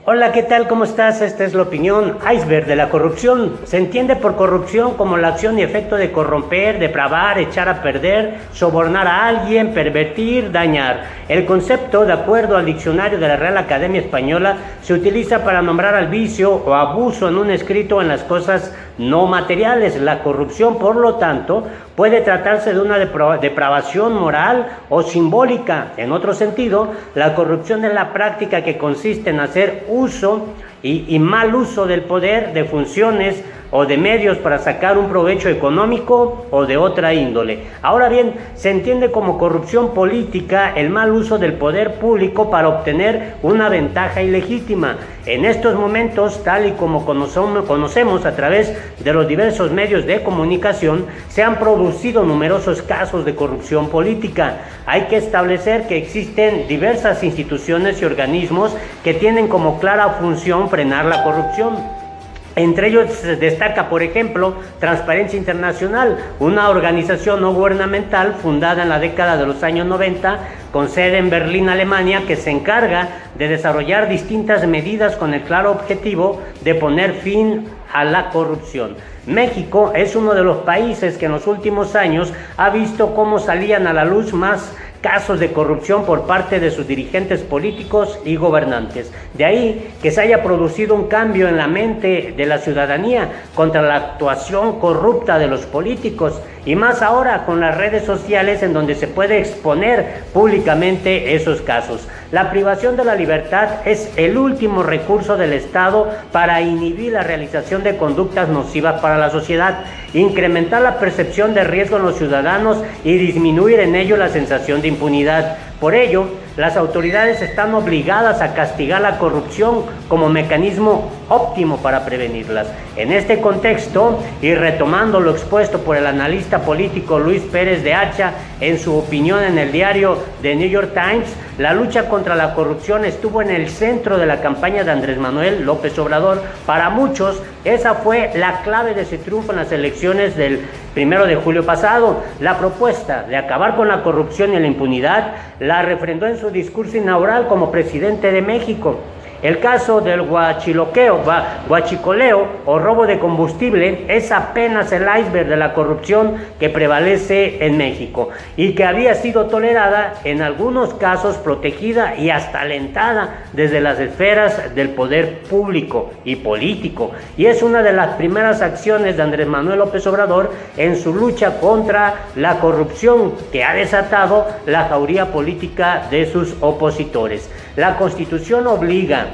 Hola, ¿qué tal? ¿Cómo estás? Esta es la opinión iceberg de la corrupción. Se entiende por corrupción como la acción y efecto de corromper, depravar, echar a perder, sobornar a alguien, pervertir, dañar. El concepto, de acuerdo al diccionario de la Real Academia Española, se utiliza para nombrar al vicio o abuso en un escrito en las cosas no materiales. La corrupción, por lo tanto, puede tratarse de una depravación moral o simbólica. En otro sentido, la corrupción es la práctica que consiste en hacer uso y mal uso del poder, de funciones o de medios para sacar un provecho económico o de otra índole. Ahora bien, se entiende como corrupción política el mal uso del poder público para obtener una ventaja ilegítima. En estos momentos, tal y como conocemos a través de los diversos medios de comunicación, se han producido numerosos casos de corrupción política. Hay que establecer que existen diversas instituciones y organismos que tienen como clara función frenar la corrupción. Entre ellos se destaca, por ejemplo, Transparencia Internacional, una organización no gubernamental fundada en la década de los años 90, con sede en Berlín, Alemania, que se encarga de desarrollar distintas medidas con el claro objetivo de poner fin a la corrupción. México es uno de los países que en los últimos años ha visto cómo salían a la luz más casos de corrupción por parte de sus dirigentes políticos y gobernantes. De ahí que se haya producido un cambio en la mente de la ciudadanía contra la actuación corrupta de los políticos, y más ahora con las redes sociales en donde se puede exponer públicamente esos casos. La privación de la libertad es el último recurso del Estado para inhibir la realización de conductas nocivas para la sociedad, incrementar la percepción de riesgo en los ciudadanos y disminuir en ello la sensación de impunidad. Por ello, las autoridades están obligadas a castigar la corrupción como mecanismo óptimo para prevenirlas. En este contexto, y retomando lo expuesto por el analista político Luis Pérez de Hacha en su opinión en el diario The New York Times, la lucha contra la corrupción estuvo en el centro de la campaña de Andrés Manuel López Obrador. Para muchos, esa fue la clave de ese triunfo en las elecciones del 1 de julio pasado. La propuesta de acabar con la corrupción y la impunidad la refrendó en su discurso inaugural como presidente de México. El caso del huachicoleo o robo de combustible es apenas el iceberg de la corrupción que prevalece en México y que había sido tolerada, en algunos casos protegida y hasta alentada desde las esferas del poder público y político. Y es una de las primeras acciones de Andrés Manuel López Obrador en su lucha contra la corrupción que ha desatado la jauría política de sus opositores. La Constitución obliga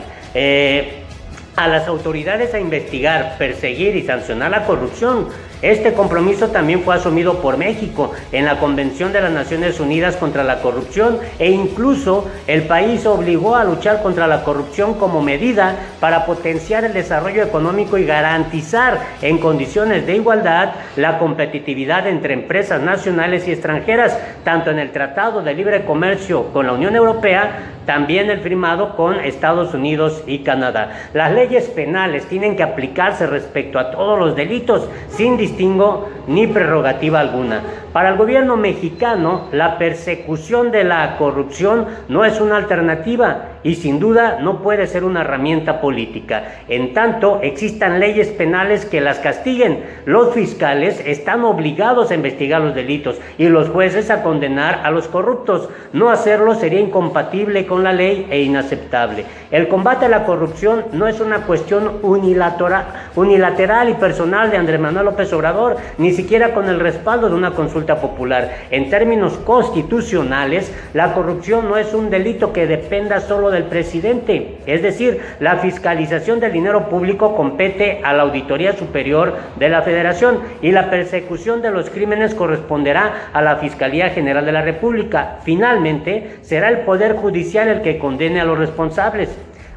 a las autoridades a investigar, perseguir y sancionar la corrupción. Este compromiso también fue asumido por México en la Convención de las Naciones Unidas contra la Corrupción, e incluso el país obligó a luchar contra la corrupción como medida para potenciar el desarrollo económico y garantizar en condiciones de igualdad la competitividad entre empresas nacionales y extranjeras, tanto en el Tratado de Libre Comercio con la Unión Europea, también el firmado con Estados Unidos y Canadá. Las leyes penales tienen que aplicarse respecto a todos los delitos, sin distingo ni prerrogativa alguna. Para el gobierno mexicano, la persecución de la corrupción no es una alternativa y sin duda no puede ser una herramienta política. En tanto existan leyes penales que las castiguen, los fiscales están obligados a investigar los delitos y los jueces a condenar a los corruptos. No hacerlo sería incompatible con la ley e inaceptable. El combate a la corrupción no es una cuestión unilateral y personal de Andrés Manuel López Obrador, ni siquiera con el respaldo de una consulta popular. En términos constitucionales, la corrupción no es un delito que dependa solo del presidente, es decir, la fiscalización del dinero público compete a la Auditoría Superior de la Federación y la persecución de los crímenes corresponderá a la Fiscalía General de la República. Finalmente, será el Poder Judicial el que condene a los responsables.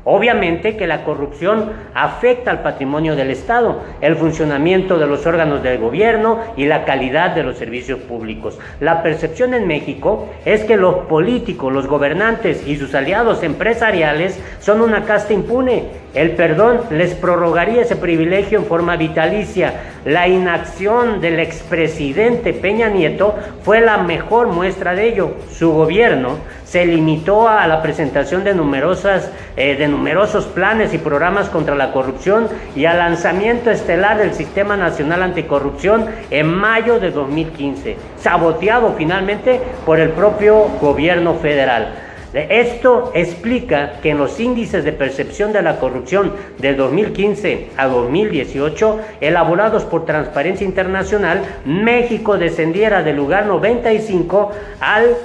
Obviamente que la corrupción afecta al patrimonio del Estado, el funcionamiento de los órganos del gobierno y la calidad de los servicios públicos. La percepción en México es que los políticos, los gobernantes y sus aliados empresariales son una casta impune El perdón les prorrogaría ese privilegio en forma vitalicia. La inacción del expresidente Peña Nieto fue la mejor muestra de ello. Su gobierno se limitó a la presentación de numerosos planes y programas contra la corrupción y al lanzamiento estelar del Sistema Nacional Anticorrupción en mayo de 2015, saboteado finalmente por el propio gobierno federal. Esto explica que en los índices de percepción de la corrupción de 2015 a 2018, elaborados por Transparencia Internacional, México descendiera del lugar 95 al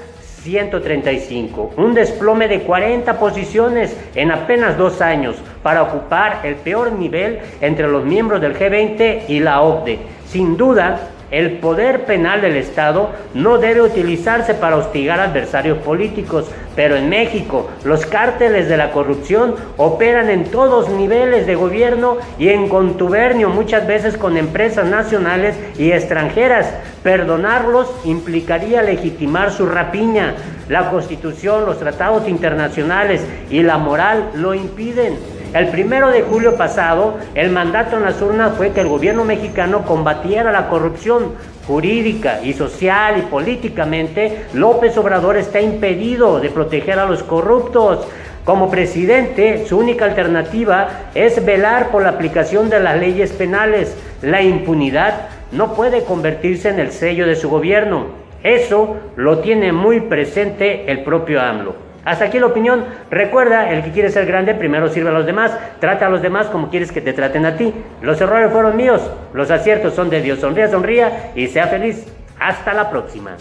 135, un desplome de 40 posiciones en apenas 2 años, para ocupar el peor nivel entre los miembros del G20 y la OCDE. Sin duda, el poder penal del Estado no debe utilizarse para hostigar adversarios políticos, pero en México los cárteles de la corrupción operan en todos niveles de gobierno y en contubernio muchas veces con empresas nacionales y extranjeras. Perdonarlos implicaría legitimar su rapiña. La Constitución, los tratados internacionales y la moral lo impiden. El 1 de julio pasado, el mandato en las urnas fue que el gobierno mexicano combatiera la corrupción jurídica y social y políticamente. López Obrador está impedido de proteger a los corruptos. Como presidente, su única alternativa es velar por la aplicación de las leyes penales. La impunidad no puede convertirse en el sello de su gobierno. Eso lo tiene muy presente el propio AMLO. Hasta aquí la opinión. Recuerda, el que quiere ser grande primero sirve a los demás. Trata a los demás como quieres que te traten a ti. Los errores fueron míos, los aciertos son de Dios. Sonría y sea feliz. Hasta la próxima.